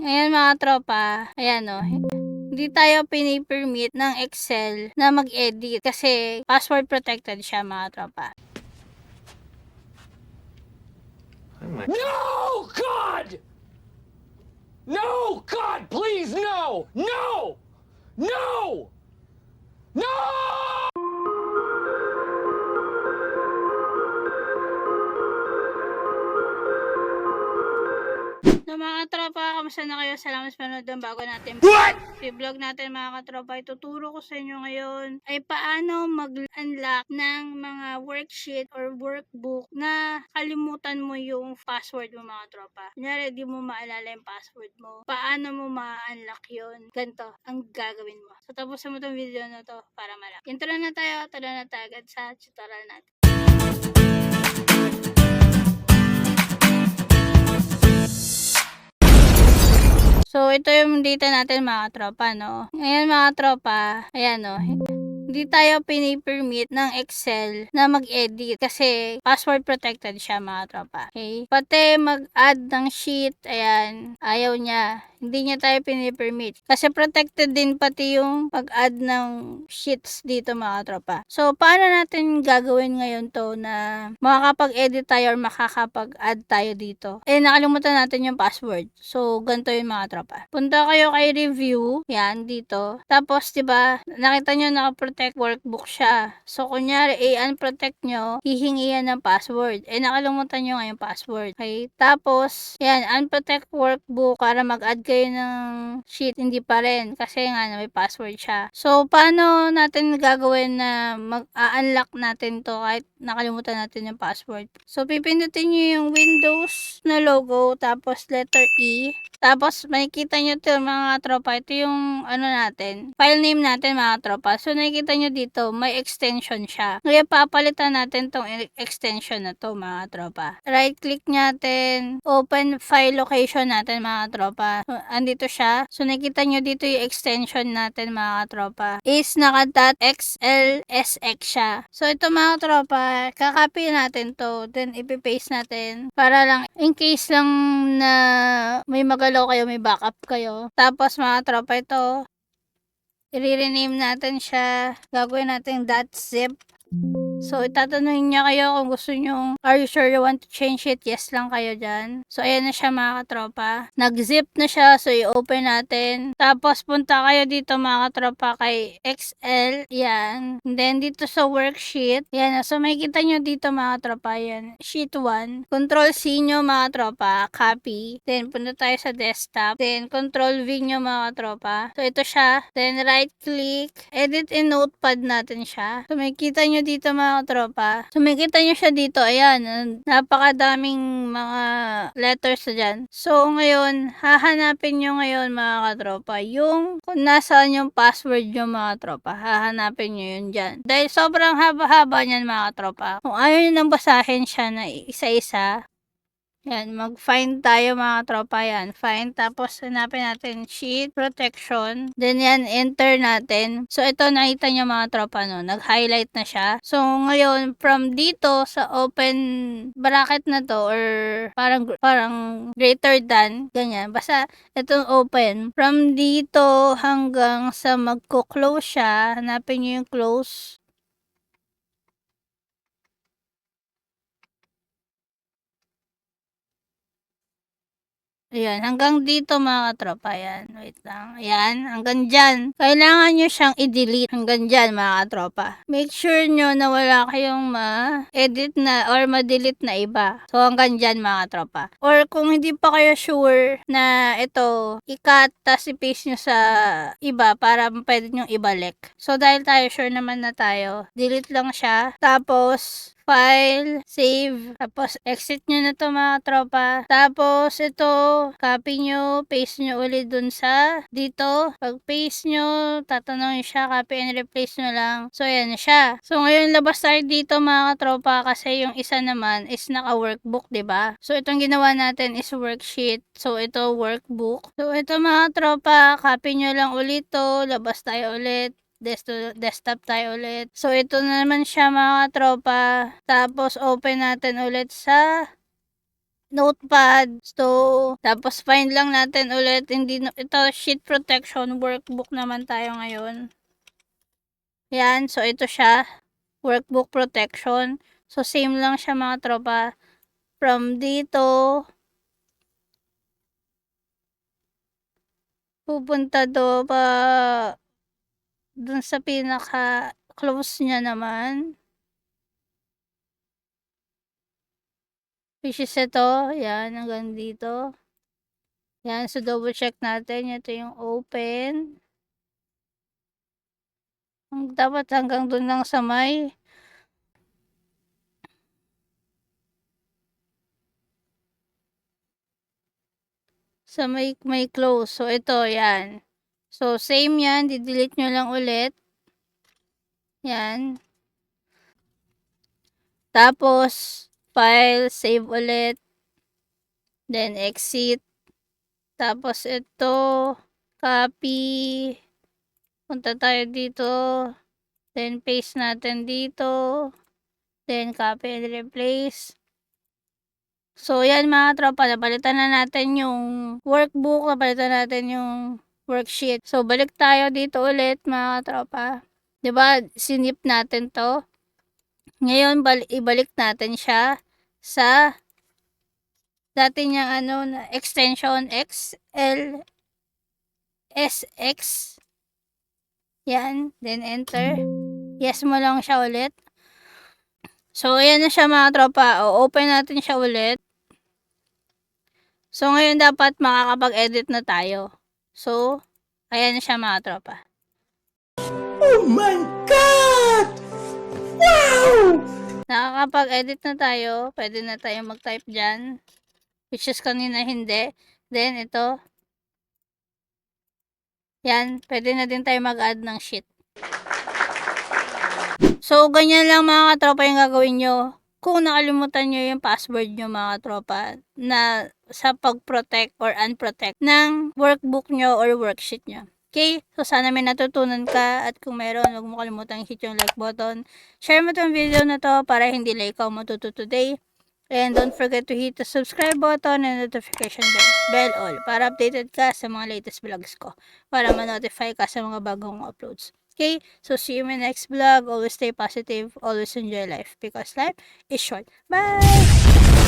Ngayon mga tropa, ayan o, hindi tayo pini-permit ng Excel na mag-edit kasi password protected siya mga tropa. No, God! No, God, please, no! No! No! No! So mga tropa, kamusta na kayo? Salamat sa panood ng bago natin vlog natin mga katropa. Ituturo ko sa inyo ngayon ay paano mag-unlock ng mga worksheet or workbook na kalimutan mo yung password mo mga tropa. Kunyari, di mo maalala yung password mo. Paano mo ma-unlock yun? Ganito ang gagawin mo. So tapusin mo tong video na to para malaki. Intro na tayo, tara na tayo agad sa tutorial natin. So, ito yung data natin mga tropa, no? Ngayon mga tropa, ayan, no? Hindi tayo pini-permit ng Excel na mag-edit kasi password protected siya mga tropa. Okay? Pati mag-add ng sheet, ayan, ayaw niya. Hindi niya tayo pini-permit. Kasi protected din pati yung pag-add ng sheets dito mga tropa. So, paano natin gagawin ngayon to na makakapag-edit tayo or makakapag-add tayo dito? Eh, nakalimutan natin yung password. So, ganito yung mga tropa. Punta kayo kay review, yan, dito. Tapos, diba, nakita nyo naka-protect workbook siya. So, kunyari, i-unprotect nyo, hihingi yan ng password. Eh, nakalimutan nyo nga yung password. Okay? Tapos, yan, unprotect workbook para mag-add kayo ng sheet. Hindi pa rin. Kasi nga, may password siya. So, paano natin gagawin na mag-unlock natin to kahit nakalimutan natin yung password? So, pipindutin nyo yung Windows na logo, tapos letter E. Tapos, makikita nyo to mga tropa. Ito yung, ano natin, file name natin mga tropa. So, nakikita nyo dito, may extension siya. Ngayon, papalitan natin tong extension na to mga tropa. Right click natin, open file location natin mga tropa. So, andito siya. So, nakikita nyo dito yung extension natin mga tropa. Is naka.xlsx siya. So, ito mga tropa, kakopy natin to. Then, ipipaste natin. Para lang, in case lang na may magalaw kayo, may backup kayo. Tapos mga tropa, ito, i-rename natin siya. Gagawin natin .zip. So, itatanungin niya kayo kung gusto nyo, are you sure you want to change it? Yes lang kayo dyan. So, ayan na siya mga katropa. Nag-zip na siya. So, i-open natin. Tapos, punta kayo dito mga katropa kay Excel. Yan. And then, dito sa worksheet. Yan. So, makikita nyo dito mga katropa. Yan. Sheet 1. Control-C nyo mga katropa. Copy. Then, punta tayo sa desktop. Then, Control-V nyo mga katropa. So, ito siya. Then, right-click. Edit in Notepad natin siya. So, makikita nyo dito mga tropa. So, makikita nyo siya dito. Ayan, napakadaming mga letters na dyan. So, ngayon, hahanapin nyo ngayon mga katropa, yung kung nasaan yung password nyo mga tropa. Hahanapin nyo yun dyan. Dahil sobrang haba-haba niyan mga tropa. Kung ayaw nyo nang basahin siya na isa-isa, yan, mag-find tayo mga tropa yan. Find, tapos hanapin natin sheet, protection. Then yan, enter natin. So ito nakita nyo mga tropa no, nag-highlight na siya. So ngayon, from dito sa open bracket na to or parang greater than, ganyan. Basta itong open. From dito hanggang sa magko-close siya, hanapin nyo yung close. Ayan, hanggang dito mga katropa, yan. Wait lang. Ayan, hanggang dyan. Kailangan nyo siyang i-delete hanggang dyan mga katropa. Make sure nyo na wala kayong ma-edit na or ma-delete na iba. So, hanggang dyan mga katropa. Or kung hindi pa kayo sure na ito, i-cut, tas i-paste nyo sa iba para pwede nyo ibalik. So, dahil tayo sure naman na tayo, delete lang siya. Tapos, file, save, tapos exit nyo na to mga tropa. Tapos ito, copy nyo, paste nyo ulit dun sa dito. Pag paste nyo, tatanungin siya, copy and replace nyo lang. So ayan na siya. So ngayon labas tayo dito mga tropa kasi yung isa naman is naka-workbook, 'di ba? So itong ginawa natin is worksheet. So ito workbook. So ito mga tropa, copy nyo lang ulit to, labas tayo ulit. Desktop tayo ulit. So, ito na naman siya mga tropa. Tapos, open natin ulit sa notepad. So, tapos find lang natin ulit. Ito, sheet protection workbook naman tayo ngayon. Yan. So, ito siya. Workbook protection. So, same lang siya mga tropa. From dito, pupunta dun sa pinaka close niya naman. Which is ito. Yan, hanggang dito. Yan, so double check natin. Ito yung open. Dapat hanggang dun lang sa may close. So, ito, yan. So, same yan. Di-delete nyo lang ulit. Yan. Tapos, file, save ulit. Then, exit. Tapos, ito, copy. Punta tayo dito. Then, paste natin dito. Then, copy and replace. So, yan mga tropa. Napalitan na natin yung workbook. Napalitan natin yung worksheet. So, balik tayo dito ulit mga tropa. Diba, sinip natin to. Ngayon, ibalik natin siya sa dati niyang na extension XLSX. Yan. Then, enter. Yes mo lang siya ulit. So, ayan na siya mga tropa. O-open natin siya ulit. So, ngayon dapat makakapag-edit na tayo. So, ayan na siya mga tropa. Oh my God! Wow! Nakakapag-edit na tayo. Pwede na tayo mag-type dyan. Which is kanina hindi. Then, ito. Yan. Pwede na din tayo mag-add ng sheet. So, ganyan lang mga tropa yung gagawin nyo. Kung nakalimutan nyo yung password nyo mga tropa na sa pag-protect or unprotect ng workbook nyo or worksheet nyo. Okay? So, sana may natutunan ka at kung meron, huwag mo kalimutan hit yung like button. Share mo tong video na to para hindi lang ikaw matuto today. And don't forget to hit the subscribe button and notification bell all para updated ka sa mga latest vlogs ko. Para ma-notify ka sa mga bagong uploads. Okay? So, see you in my next vlog. Always stay positive. Always enjoy life. Because life is short. Bye!